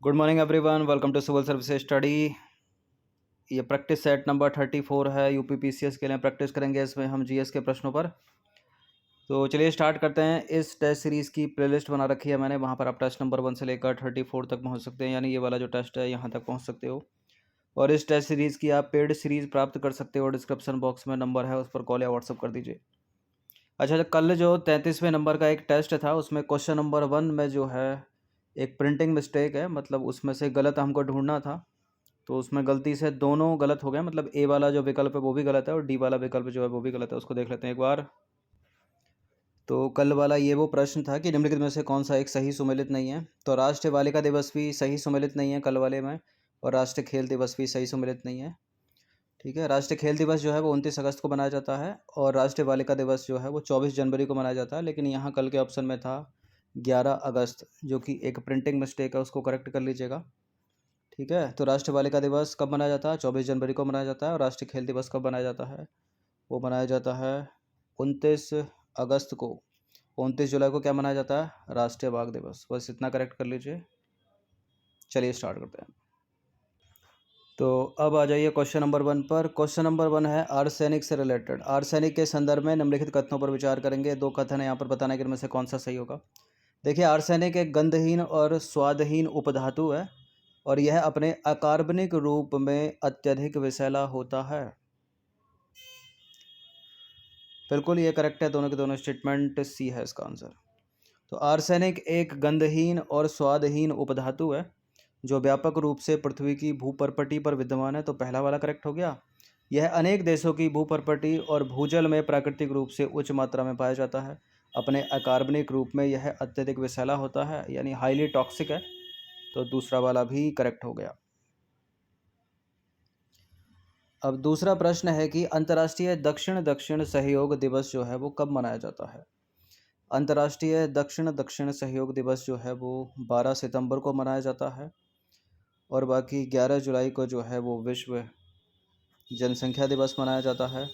Good morning everyone, welcome to civil services study. ये practice set number 34 है। UP PCS के लिए practice करेंगे इसमें हम जीएस के प्रश्नों पर। तो चलिए स्टार्ट करते हैं। इस टेस्ट सीरीज़ की प्लेलिस्ट बना रखी है मैंने, वहाँ पर आप टेस्ट नंबर 1 से लेकर 34 तक पहुँच सकते हैं, यानी ये वाला जो टेस्ट है यहाँ तक पहुँच सकते हो। और इस टेस्ट सीरीज़ की आप पेड सीरीज़ प्राप्त कर सकते हो। डिस्क्रिप्शन बॉक्स में नंबर है, उस पर कॉल या व्हाट्सअप कर दीजिए। अच्छा, कल जो 33वें नंबर का एक टेस्ट था, उसमें क्वेश्चन नंबर 1 में जो है एक प्रिंटिंग मिस्टेक है, मतलब उसमें से गलत हमको ढूंढना था। तो उसमें गलती से दोनों गलत हो गए, मतलब ए वाला जो विकल्प है वो भी गलत है और डी वाला विकल्प जो है वो भी गलत है। उसको देख लेते हैं एक बार। तो कल वाला ये वो प्रश्न था कि निम्नलिखित में से कौन सा एक सही सुमेलित नहीं है। तो राष्ट्रीय बालिका दिवस भी सही सुमेलित नहीं है कल वाले में, और राष्ट्रीय खेल दिवस भी सही सुमेलित नहीं है। ठीक है, राष्ट्रीय खेल दिवस जो है वो 29 अगस्त को मनाया जाता है, और राष्ट्रीय बालिका दिवस जो है वो 24 जनवरी को मनाया जाता है। लेकिन यहाँ कल के ऑप्शन में था 11 अगस्त, जो कि एक प्रिंटिंग मिस्टेक है, उसको करेक्ट कर लीजिएगा। ठीक है, तो राष्ट्रीय बालिका दिवस कब मनाया जाता है? 24 जनवरी को मनाया जाता है। और राष्ट्रीय खेल दिवस कब मनाया जाता है? वो मनाया जाता है 29 अगस्त को। 29 जुलाई को क्या मनाया जाता है? राष्ट्रीय बाघ दिवस। बस इतना करेक्ट कर लीजिए। चलिए स्टार्ट करते हैं। तो अब आ जाइए क्वेश्चन नंबर 1 पर। क्वेश्चन नंबर 1 है आर्सेनिक से रिलेटेड। आर्सेनिक के संदर्भ में निम्नलिखित कथनों पर विचार करेंगे। दो कथन है यहाँ पर, बताना कि इनमें से कौन सा सही होगा। देखिए, आर्सेनिक एक गंधहीन और स्वादहीन उपधातु है, और यह अपने अकार्बनिक रूप में अत्यधिक विषैला होता है। बिल्कुल ये करेक्ट है, दोनों के दोनों स्टेटमेंट सी है इसका आंसर। तो आर्सेनिक एक गंधहीन और स्वादहीन उपधातु है जो व्यापक रूप से पृथ्वी की भूपर्पटी पर विद्यमान है। तो पहला वाला करेक्ट हो गया। यह अनेक देशों की भूपर्पटी और भूजल में प्राकृतिक रूप से उच्च मात्रा में पाया जाता है। अपने अकार्बनिक रूप में यह अत्यधिक विषैला होता है, यानी हाईली टॉक्सिक है। तो दूसरा वाला भी करेक्ट हो गया। अब दूसरा प्रश्न है कि अंतर्राष्ट्रीय दक्षिण दक्षिण सहयोग दिवस जो है वो कब मनाया जाता है? अंतर्राष्ट्रीय दक्षिण दक्षिण सहयोग दिवस जो है वो 12 सितंबर को मनाया जाता है, और बाकी 11 जुलाई को जो है वो विश्व जनसंख्या दिवस मनाया जाता है।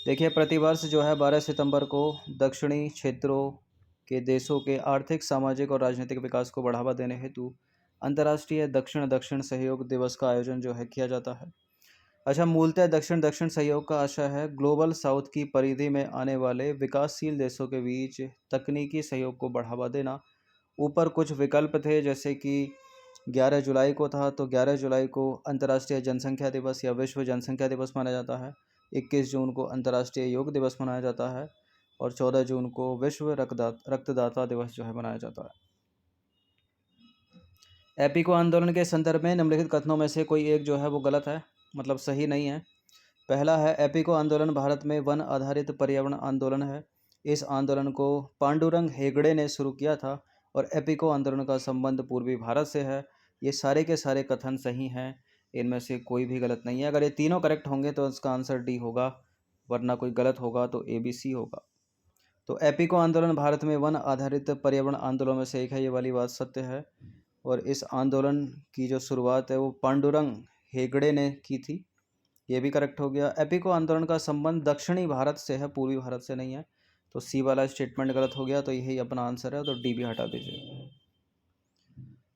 देखिए, प्रतिवर्ष जो है 12 सितंबर को दक्षिणी क्षेत्रों के देशों के आर्थिक, सामाजिक और राजनीतिक विकास को बढ़ावा देने हेतु अंतर्राष्ट्रीय दक्षिण दक्षिण सहयोग दिवस का आयोजन जो है किया जाता है। अच्छा, मूलतः दक्षिण दक्षिण सहयोग का आशय है ग्लोबल साउथ की परिधि में आने वाले विकासशील देशों के बीच तकनीकी सहयोग को बढ़ावा देना। ऊपर कुछ विकल्प थे, जैसे कि 11 जुलाई को था, तो 11 जुलाई को अंतर्राष्ट्रीय जनसंख्या दिवस या विश्व जनसंख्या दिवस माना जाता है। 21 जून को अंतर्राष्ट्रीय योग दिवस मनाया जाता है, और 14 जून को विश्व रक्तदाता दिवस जो है मनाया जाता है। एपिको आंदोलन के संदर्भ में निम्नलिखित कथनों में से कोई एक जो है वो गलत है, मतलब सही नहीं है। पहला है, एपिको आंदोलन भारत में वन आधारित पर्यावरण आंदोलन है। इस आंदोलन को पांडुरंग हेगड़े ने शुरू किया था, और एपिको आंदोलन का संबंध पूर्वी भारत से है। ये सारे के सारे कथन सही हैं, इनमें से कोई भी गलत नहीं है। अगर ये तीनों करेक्ट होंगे तो इसका आंसर डी होगा, वरना कोई गलत होगा तो ए बी सी होगा। तो एपिको आंदोलन भारत में वन आधारित पर्यावरण आंदोलन में से एक है, ये वाली बात सत्य है। और इस आंदोलन की जो शुरुआत है वो पांडुरंग हेगड़े ने की थी, ये भी करेक्ट हो गया। एपिको आंदोलन का संबंध दक्षिणी भारत से है, पूर्वी भारत से नहीं है। तो सी वाला स्टेटमेंट गलत हो गया, तो यही अपना आंसर है, तो डी भी हटा दीजिए।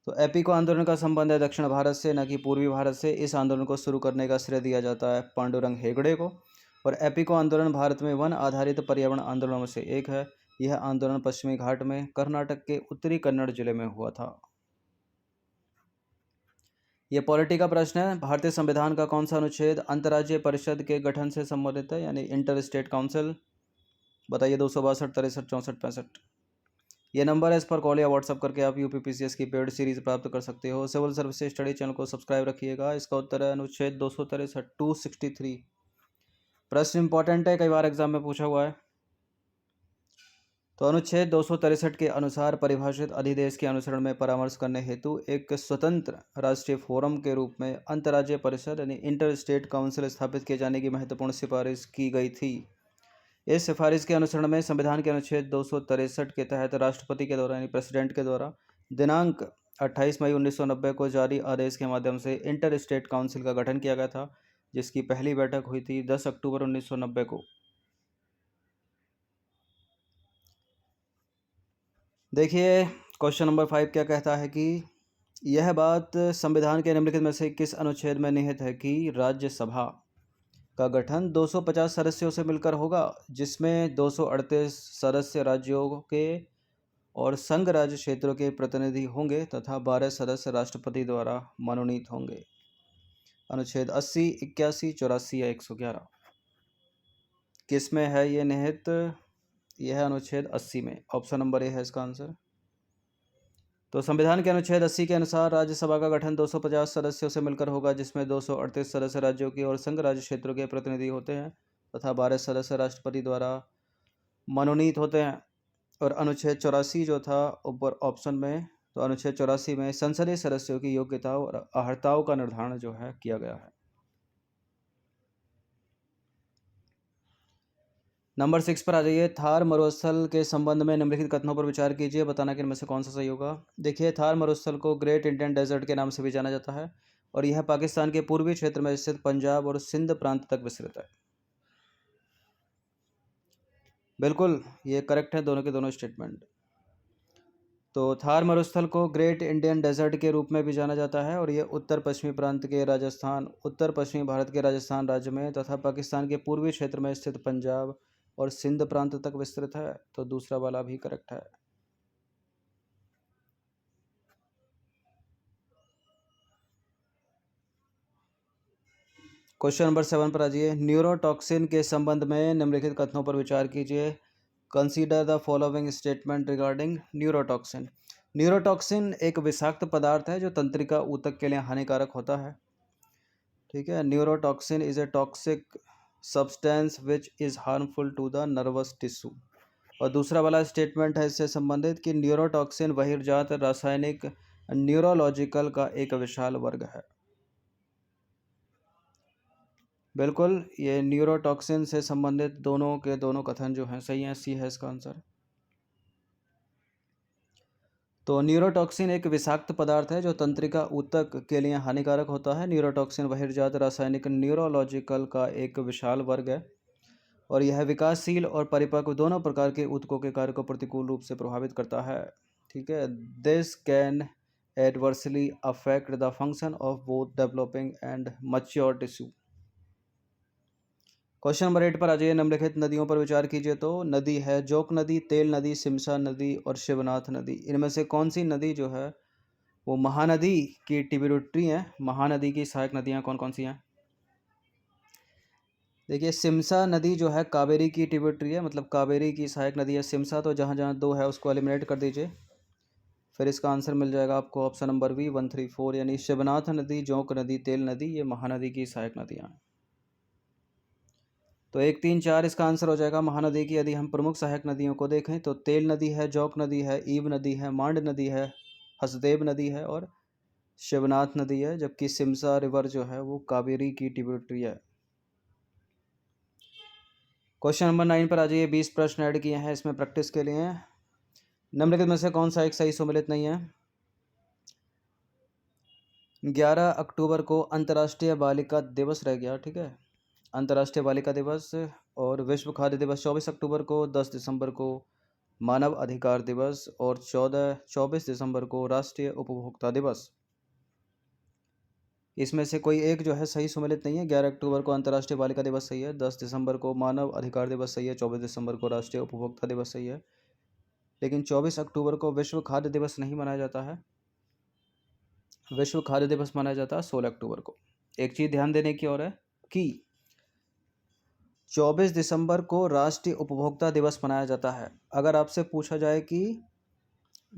तो एपिको आंदोलन का संबंध है दक्षिण भारत से, न कि पूर्वी भारत से। इस आंदोलन को शुरू करने का श्रेय दिया जाता है पांडुरंग हेगड़े को। और एपिको आंदोलन भारत में वन आधारित पर्यावरण आंदोलनों में से एक है। यह आंदोलन पश्चिमी घाट में कर्नाटक के उत्तरी कन्नड़ जिले में हुआ था। ये पॉलिटी का प्रश्न है। भारतीय संविधान का कौन सा अनुच्छेद अंतर्राज्यीय परिषद के गठन से संबंधित है, यानी इंटर स्टेट काउंसिल? बताइए, 262, 63, 64, 65। ये नंबर है, इस पर कॉल या व्हाट्सअप करके आप यूपी पीसीएस की पेड सीरीज प्राप्त कर सकते हो। सिविल सर्विसेज स्टडी चैनल को सब्सक्राइब रखिएगा। इसका उत्तर है अनुच्छेद 263, 263। प्रश्न इंपॉर्टेंट है, कई बार एग्जाम में पूछा हुआ है। तो अनुच्छेद 263 के अनुसार परिभाषित अधिदेश के अनुसरण में परामर्श करने हेतु एक स्वतंत्र राष्ट्रीय फोरम के रूप में अंतर्राज्यीय परिषद यानी इंटर स्टेट काउंसिल स्थापित किए जाने की महत्वपूर्ण सिफारिश की गई थी। इस सिफारिश के अनुसरण में संविधान के अनुच्छेद 263 के तहत राष्ट्रपति के द्वारा यानी प्रेसिडेंट के द्वारा दिनांक 28 मई 1990 को जारी आदेश के माध्यम से इंटर स्टेट काउंसिल का गठन किया गया था, जिसकी पहली बैठक हुई थी 10 अक्टूबर 1990 को। देखिए, क्वेश्चन नंबर 5 क्या कहता है कि यह बात संविधान के निम्नलिखित में से किस अनुच्छेद में निहित है कि राज्यसभा का गठन 250 सदस्यों से मिलकर होगा, जिसमें 238 सदस्य राज्यों के और संघ राज्य क्षेत्रों के प्रतिनिधि होंगे तथा 12 सदस्य राष्ट्रपति द्वारा मनोनीत होंगे। अनुच्छेद 80, 81, 84 या 111 किस में है ये निहित? यह अनुच्छेद 80 में। ऑप्शन नंबर ए है इसका आंसर। तो संविधान के अनुच्छेद 80 के अनुसार राज्यसभा का गठन 250 सदस्यों से मिलकर होगा, जिसमें 238 सदस्य राज्यों की और संघ राज्य क्षेत्रों के प्रतिनिधि होते हैं तथा 12 सदस्य राष्ट्रपति द्वारा मनोनीत होते हैं। और अनुच्छेद 84 जो था ऊपर ऑप्शन में, तो अनुच्छेद 84 में संसदीय सदस्यों की योग्यता और अर्हताओं का निर्धारण जो है किया गया है। नंबर 6 पर आ जाइए। थार मरुस्थल के संबंध में निम्नलिखित कथनों पर विचार कीजिए, बताना कि इनमें से कौन सा सही होगा। देखिए, थार मरुस्थल को ग्रेट इंडियन डेजर्ट के नाम से भी जाना जाता है और यह पाकिस्तान के पूर्वी क्षेत्र में स्थित पंजाब और सिंध प्रांत तक विस्तृत है। बिल्कुल, ये करेक्ट है दोनों के दोनों स्टेटमेंट। तो थार मरुस्थल को ग्रेट इंडियन डेजर्ट के रूप में भी जाना जाता है और ये उत्तर पश्चिमी प्रांत के राजस्थान, उत्तर पश्चिमी भारत के राजस्थान राज्य में तथा पाकिस्तान के पूर्वी क्षेत्र में स्थित पंजाब और सिंध प्रांत तक विस्तृत है। तो दूसरा वाला भी करेक्ट है। क्वेश्चन नंबर 7 पर आ जाइए। न्यूरोटॉक्सिन के संबंध में निम्नलिखित कथनों पर विचार कीजिए। Consider the following statement regarding neurotoxin. Neurotoxin एक विषाक्त पदार्थ है जो तंत्रिका ऊतक के लिए हानिकारक होता है। ठीक है, neurotoxin is a toxic substance which is harmful to the nervous tissue. और दूसरा वाला स्टेटमेंट है इससे संबंधित कि न्यूरोटॉक्सिन बहिर्जात रासायनिक न्यूरोलॉजिकल का एक विशाल वर्ग है। बिल्कुल, ये न्यूरोटॉक्सिन से संबंधित दोनों के दोनों कथन जो हैं सही हैं। सी है इसका आंसर। तो न्यूरोटॉक्सिन एक विषाक्त पदार्थ है जो तंत्रिका ऊतक के लिए हानिकारक होता है। न्यूरोटॉक्सिन बहिर्जात रासायनिक न्यूरोलॉजिकल का एक विशाल वर्ग है और यह विकासशील और परिपक्व दोनों प्रकार के ऊतकों के कार्य को प्रतिकूल रूप से प्रभावित करता है। ठीक है, this can adversely affect the function of both developing and mature tissue. Question number 8 पर आ जाइए। निम्नलिखित नदियों पर विचार कीजिए। तो नदी है जोक नदी, तेल नदी, सिमसा नदी और शिवनाथ नदी। इनमें से कौन सी नदी जो है वो महानदी की ट्रिब्यूटरी है? महानदी की सहायक नदियाँ कौन कौन सी हैं? देखिए, सिमसा नदी जो है कावेरी की ट्रिब्यूटरी है, मतलब कावेरी की सहायक नदी है सिमसा। तो जहाँ जहाँ दो है उसको एलिमिनेट कर दीजिए, फिर इसका आंसर मिल जाएगा आपको ऑप्शन नंबर बी 134, यानी शिवनाथ नदी, जोंक नदी, तेल नदी, ये महानदी की सहायक नदियाँ हैं। तो 1, 3, 4 इसका आंसर हो जाएगा। महानदी की यदि हम प्रमुख सहायक नदियों को देखें तो तेल नदी है, जोंक नदी है, ईव नदी है, मांड नदी है, हसदेव नदी है और शिवनाथ नदी है, जबकि सिमसा रिवर जो है वो कावेरी की ट्रिब्यूटरी है। क्वेश्चन नंबर 9 पर आ जाइए। 20 प्रश्न ऐड किए हैं इसमें प्रैक्टिस के लिए। निम्नलिखित में से कौन सा एक सही सम्मिलित नहीं है? 11 अक्टूबर को अंतर्राष्ट्रीय बालिका दिवस रह गया। ठीक है, अंतर्राष्ट्रीय बालिका दिवस। और विश्व खाद्य दिवस 24 अक्टूबर को, 10 दिसंबर को मानव अधिकार दिवस और 24 दिसंबर को राष्ट्रीय उपभोक्ता दिवस। इसमें से कोई एक जो है सही सम्मिलित नहीं है। 11 अक्टूबर को अंतर्राष्ट्रीय बालिका दिवस सही है, 10 दिसंबर को मानव अधिकार दिवस सही है, 24 दिसंबर को राष्ट्रीय उपभोक्ता दिवस सही है, लेकिन 24 अक्टूबर को विश्व खाद्य दिवस नहीं मनाया जाता है। विश्व खाद्य दिवस मनाया जाता है 16 अक्टूबर को। एक चीज़ ध्यान देने की और है कि 24 दिसंबर को राष्ट्रीय उपभोक्ता दिवस मनाया जाता है। अगर आपसे पूछा जाए कि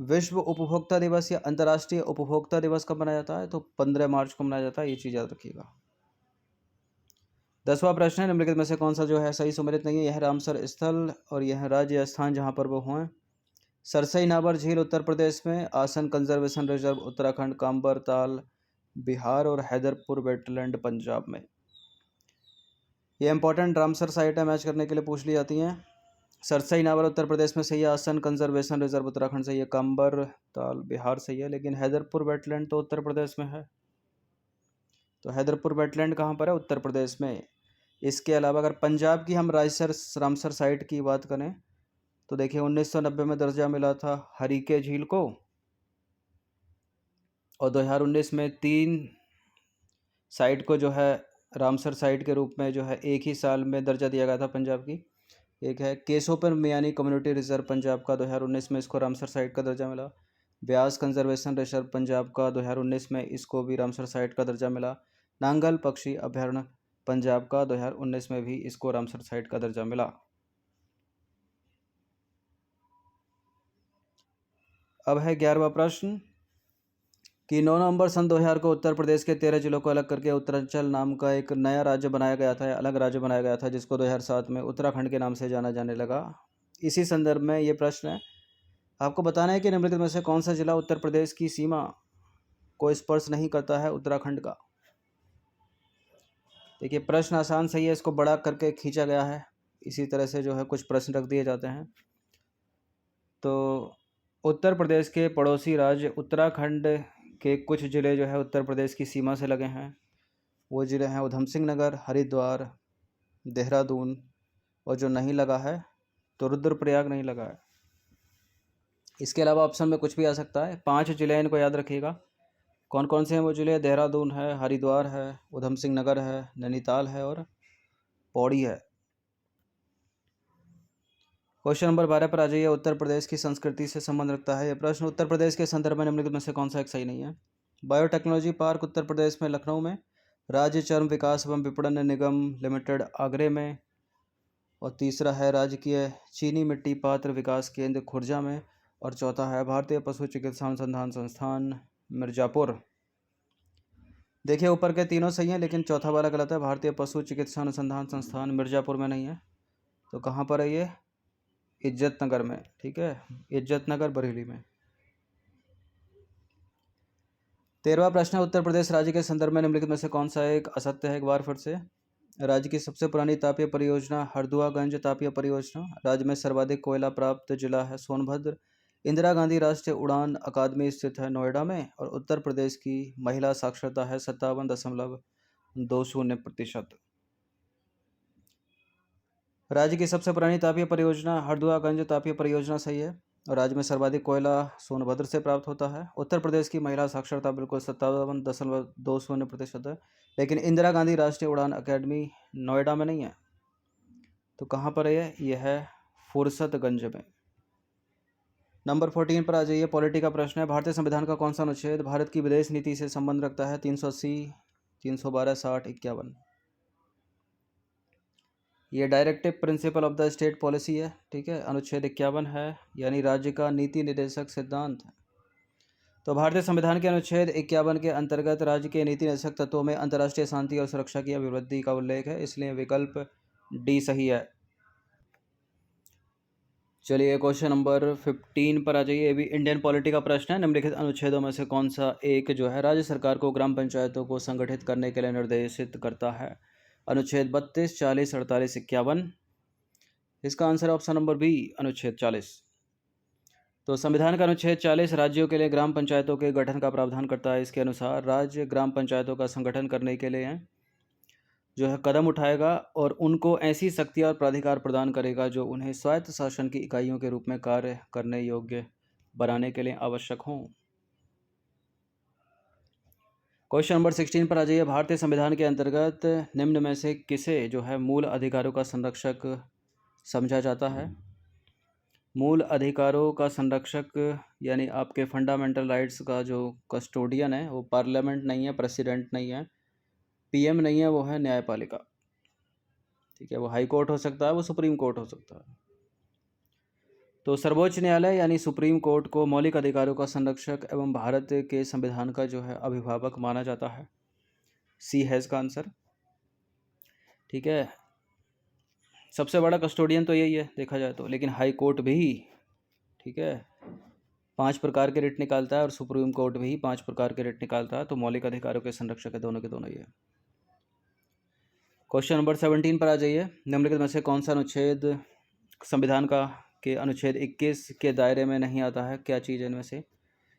विश्व उपभोक्ता दिवस या अंतर्राष्ट्रीय उपभोक्ता दिवस कब मनाया जाता है, तो 15 मार्च को मनाया जाता है। ये चीज़ याद रखिएगा। 10वां प्रश्न है, निम्नलिखित में से कौन सा जो है सही सम्मिलित नहीं है? यह रामसर स्थल और यह राज्य स्थान जहाँ पर वो हुए। सरसई नाबर झील उत्तर प्रदेश में, आसन कंजर्वेशन रिजर्व उत्तराखंड, काम्बर ताल बिहार और हैदरपुर वेटलैंड पंजाब में। ये इंपॉर्टेंट रामसर साइट है, मैच करने के लिए पूछ ली जाती हैं। सरसई नावर उत्तर प्रदेश में सही है, आसन कंजर्वेशन रिजर्व उत्तराखंड सही है, काम्बर ताल बिहार सही है, लेकिन हैदरपुर वेटलैंड तो उत्तर प्रदेश में है। तो हैदरपुर वेटलैंड कहाँ पर है? उत्तर प्रदेश में। इसके अलावा अगर पंजाब की हम रामसर साइट की बात करें तो देखिए 1990 में दर्जा मिला था हरीके झील को और 2019 में 3 साइट को जो है रामसर साइट के रूप में जो है एक ही साल में दर्जा दिया गया था पंजाब की। एक है केसोपर मियानी कम्युनिटी रिजर्व पंजाब का 2019 में इसको रामसर साइट का दर्जा मिला। ब्यास कंजर्वेशन रिजर्व पंजाब का 2019 में इसको भी रामसर साइट का दर्जा मिला। नांगल पक्षी अभयारण्य पंजाब का 2019 में भी इसको रामसर साइट का दर्जा मिला। अब है 11वां प्रश्न कि 9 नवंबर सन 2000 को उत्तर प्रदेश के 13 जिलों को अलग करके उत्तरांचल नाम का एक नया राज्य बनाया गया था, अलग राज्य बनाया गया था, जिसको 2007 में उत्तराखंड के नाम से जाना जाने लगा। इसी संदर्भ में ये प्रश्न है, आपको बताना है कि निम्नलिखित में से कौन सा जिला उत्तर प्रदेश की सीमा को स्पर्श नहीं करता है उत्तराखंड का। देखिए प्रश्न आसान सही है, इसको बड़ा करके खींचा गया है, इसी तरह से जो है कुछ प्रश्न रख दिए जाते हैं। तो उत्तर प्रदेश के पड़ोसी राज्य उत्तराखंड के कुछ ज़िले जो है उत्तर प्रदेश की सीमा से लगे हैं। वो ज़िले हैं उधम सिंह नगर, हरिद्वार, देहरादून, और जो नहीं लगा है तो रुद्रप्रयाग नहीं लगा है। इसके अलावा ऑप्शन में कुछ भी आ सकता है। 5 ज़िले इनको याद रखिएगा। कौन कौन से हैं वो ज़िले? देहरादून है, हरिद्वार है, उधम सिंह नगर है, नैनीताल है और पौड़ी है। क्वेश्चन नंबर 12 पर आ जाइए। उत्तर प्रदेश की संस्कृति से संबंध रखता है यह प्रश्न। उत्तर प्रदेश के संदर्भ में निम्नलिखित में से कौन सा एक सही नहीं है? बायोटेक्नोलॉजी पार्क उत्तर प्रदेश में लखनऊ में, राज्य चर्म विकास एवं विपणन निगम लिमिटेड आगरे में, और तीसरा है राजकीय चीनी मिट्टी पात्र विकास केंद्र खुर्जा में, और चौथा है भारतीय पशु चिकित्सा अनुसंधान संस्थान मिर्ज़ापुर। देखिए ऊपर के तीनों सही हैं, लेकिन चौथा वाला गलत है। भारतीय पशु चिकित्सा अनुसंधान संस्थान मिर्ज़ापुर में नहीं है। तो कहाँ पर है ये? इज्जत नगर में। ठीक है, इज्जत नगर बरेली में। 13वां प्रश्न है, उत्तर प्रदेश राज्य के संदर्भ में निम्नलिखित में से कौन सा एक असत्य है? एक बार फिर से, राज्य की सबसे पुरानी तापीय परियोजना हरदुआगंज तापीय परियोजना, राज्य में सर्वाधिक कोयला प्राप्त जिला है सोनभद्र, इंदिरा गांधी राष्ट्रीय उड़ान अकादमी स्थित है नोएडा में, और उत्तर प्रदेश की महिला साक्षरता है 57.20%। राज्य की सबसे पुरानी तापीय परियोजना हरदुआगंज तापीय परियोजना सही है, और राज्य में सर्वाधिक कोयला सोनभद्र से प्राप्त होता है। उत्तर प्रदेश की महिला साक्षरता बिल्कुल 57.20% है, लेकिन इंदिरा गांधी राष्ट्रीय उड़ान अकेडमी नोएडा में नहीं है। तो कहाँ पर है यह है फुर्सतगंज में। नंबर 14 पर आ जाइए। पॉलिटी का प्रश्न है, भारतीय संविधान का कौन सा अनुच्छेद भारत की विदेश नीति से संबंध रखता है? 380, 312, 60, 51। ये directive principle of the state policy है। ठीक है, अनुच्छेद 51 है, यानी राज्य का नीति निर्देशक सिद्धांत है। तो भारतीय संविधान के अनुच्छेद 51 के अंतर्गत राज्य के नीति निर्देशक तत्वों में अंतर्राष्ट्रीय शांति और सुरक्षा की अभिवृद्धि का उल्लेख है, इसलिए विकल्प डी सही है। चलिए क्वेश्चन नंबर 15 पर आ जाइए। ये भी इंडियन पॉलिटी का प्रश्न है। निम्नलिखित अनुच्छेदों में से कौन सा एक जो है राज्य सरकार को ग्राम पंचायतों को संगठित करने के लिए निर्देशित करता है? अनुच्छेद 32, 40, 48, 51। इसका आंसर ऑप्शन नंबर बी, अनुच्छेद 40। तो संविधान का अनुच्छेद 40 राज्यों के लिए ग्राम पंचायतों के गठन का प्रावधान करता है। इसके अनुसार राज्य ग्राम पंचायतों का संगठन करने के लिए जो है कदम उठाएगा और उनको ऐसी शक्तियाँ और प्राधिकार प्रदान करेगा जो उन्हें स्वायत्त शासन की इकाइयों के रूप में कार्य करने योग्य बनाने के लिए आवश्यक हों। क्वेश्चन नंबर 16 पर आ जाइए। भारतीय संविधान के अंतर्गत निम्न में से किसे जो है मूल अधिकारों का संरक्षक समझा जाता है? मूल अधिकारों का संरक्षक यानी आपके फंडामेंटल राइट्स का जो कस्टोडियन है वो पार्लियामेंट नहीं है, प्रेसिडेंट नहीं है, पीएम नहीं है, वो है न्यायपालिका। ठीक है, वो हाई कोर्ट हो सकता है, वो सुप्रीम कोर्ट हो सकता है। तो सर्वोच्च न्यायालय यानी सुप्रीम कोर्ट को मौलिक अधिकारों का संरक्षक एवं भारत के संविधान का जो है अभिभावक माना जाता है। सी है इसका आंसर। ठीक है, सबसे बड़ा कस्टोडियन तो यही है देखा जाए तो, लेकिन हाई कोर्ट भी ठीक है 5 प्रकार के रिट निकालता है और सुप्रीम कोर्ट भी 5 प्रकार के रिट निकालता है। तो मौलिक अधिकारों के संरक्षक है दोनों के दोनों ये। क्वेश्चन नंबर 17 पर आ जाइए। निम्नलिखित में से कौन सा अनुच्छेद संविधान का के अनुच्छेद 21 के दायरे में नहीं आता है? क्या चीज़ है इनमें से?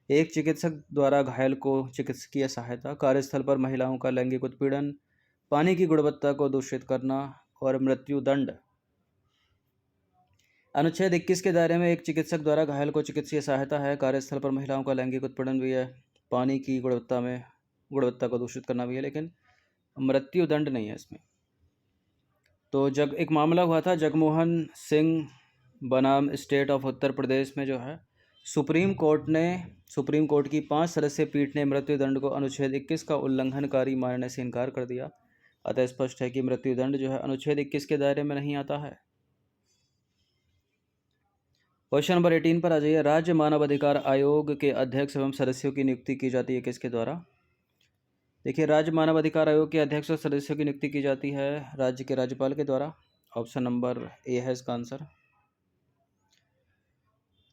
एक चिकित्सक द्वारा घायल को चिकित्सकीय सहायता, कार्यस्थल पर महिलाओं का लैंगिक उत्पीड़न, पानी की गुणवत्ता को दूषित करना और मृत्यु दंड। अनुच्छेद 21 के दायरे में एक चिकित्सक द्वारा घायल को चिकित्सीय सहायता है, कार्यस्थल पर महिलाओं का लैंगिक उत्पीड़न भी है, पानी की गुणवत्ता को दूषित करना भी है, लेकिन मृत्यु दंड नहीं है इसमें। तो एक मामला हुआ था जगमोहन सिंह बनाम स्टेट ऑफ उत्तर प्रदेश में जो है सुप्रीम कोर्ट की 5 सदस्यीय पीठ ने मृत्युदंड को अनुच्छेद 21 का उल्लंघनकारी मानने से इनकार कर दिया। अतः स्पष्ट है कि मृत्युदंड जो है अनुच्छेद 21 के दायरे में नहीं आता है। क्वेश्चन नंबर 18 पर आ जाइए। राज्य मानवाधिकार आयोग के अध्यक्ष एवं सदस्यों की नियुक्ति की जाती है किसके द्वारा? देखिए, राज्य मानवाधिकार आयोग के अध्यक्ष और सदस्यों की नियुक्ति की जाती है राज्य के राज्यपाल के द्वारा। ऑप्शन नंबर ए है इसका आंसर।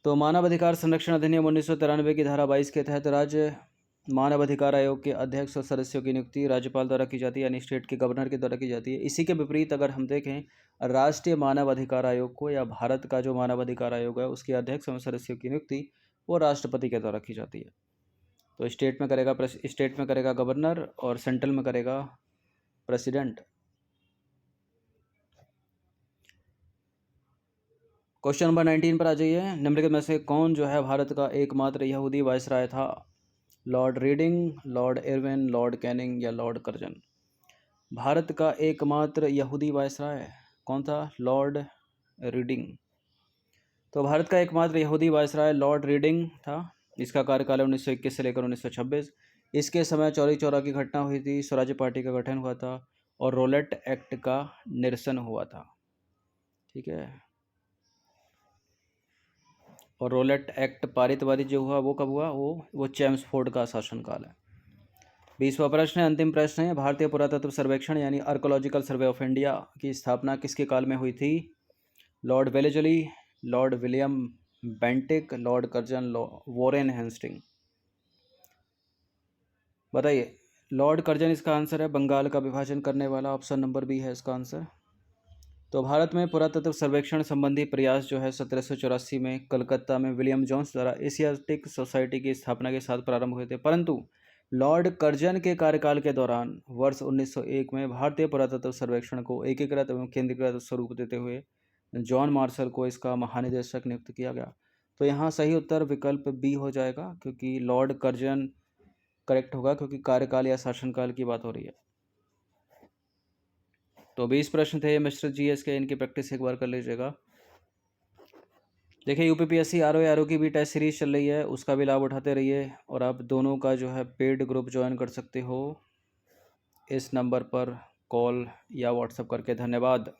तो मानवाधिकार संरक्षण अधिनियम 1993 की धारा 22 के तहत राज्य मानवाधिकार आयोग के अध्यक्ष और सदस्यों की नियुक्ति राज्यपाल द्वारा की जाती है, यानी स्टेट के गवर्नर के द्वारा की जाती है। इसी के विपरीत अगर हम देखें राष्ट्रीय मानवाधिकार आयोग को या भारत का जो मानवाधिकार आयोग है उसके अध्यक्ष एवं सदस्यों की नियुक्ति वो राष्ट्रपति के द्वारा की जाती है। तो स्टेट में करेगा गवर्नर और सेंट्रल में करेगा प्रेसिडेंट। क्वेश्चन नंबर 19 पर आ जाइए। निम्नलिखित में से कौन जो है भारत का एकमात्र यहूदी वायसराय था? Lord reading, Lord Irwin, Lord Canning या लॉर्ड कर्जन? भारत का एकमात्र यहूदी वायसराय कौन था? Lord reading. तो भारत का एकमात्र यहूदी वायसराय लॉर्ड रीडिंग था। इसका कार्यकाल 1921 से लेकर 1926। इसके समय चौरी चौरा की घटना हुई थी, स्वराज्य पार्टी का गठन हुआ था और रोलेट एक्ट का निरसन हुआ था। ठीक है, और रोलेट एक्ट पारित जो हुआ वो कब हुआ? वो चेम्सफोर्ड का शासनकाल है। 20वां प्रश्न है, अंतिम प्रश्न है। भारतीय पुरातत्व सर्वेक्षण यानी आर्कोलॉजिकल सर्वे ऑफ इंडिया की स्थापना किसके काल में हुई थी? Lord Wellesley, Lord William Bentinck, Lord Curzon, Warren Hastings? बताइए। लॉर्ड कर्जन इसका आंसर है, बंगाल का विभाजन करने वाला। ऑप्शन नंबर बी है इसका आंसर। तो भारत में पुरातत्व सर्वेक्षण संबंधी प्रयास जो है 1784 में कलकत्ता में विलियम जोन्स द्वारा एशियाटिक सोसाइटी की स्थापना के साथ प्रारंभ हुए थे, परंतु लॉर्ड कर्जन के कार्यकाल के दौरान वर्ष 1901 में भारतीय पुरातत्व सर्वेक्षण को एकीकृत एवं केंद्रीकृत स्वरूप देते हुए जॉन मार्शल को इसका महानिदेशक नियुक्त किया गया। तो यहाँ सही उत्तर विकल्प बी हो जाएगा, क्योंकि लॉर्ड कर्जन करेक्ट होगा, क्योंकि कार्यकाल या शासनकाल की बात हो रही है। तो 20 प्रश्न थे मिस्टर जीएस के, इनकी प्रैक्टिस एक बार कर लीजिएगा। देखिए, यूपीपीएससी आरओ की भी टेस्ट सीरीज चल रही है, उसका भी लाभ उठाते रहिए और आप दोनों का जो है पेड ग्रुप ज्वाइन कर सकते हो इस नंबर पर कॉल या व्हाट्सएप करके। धन्यवाद।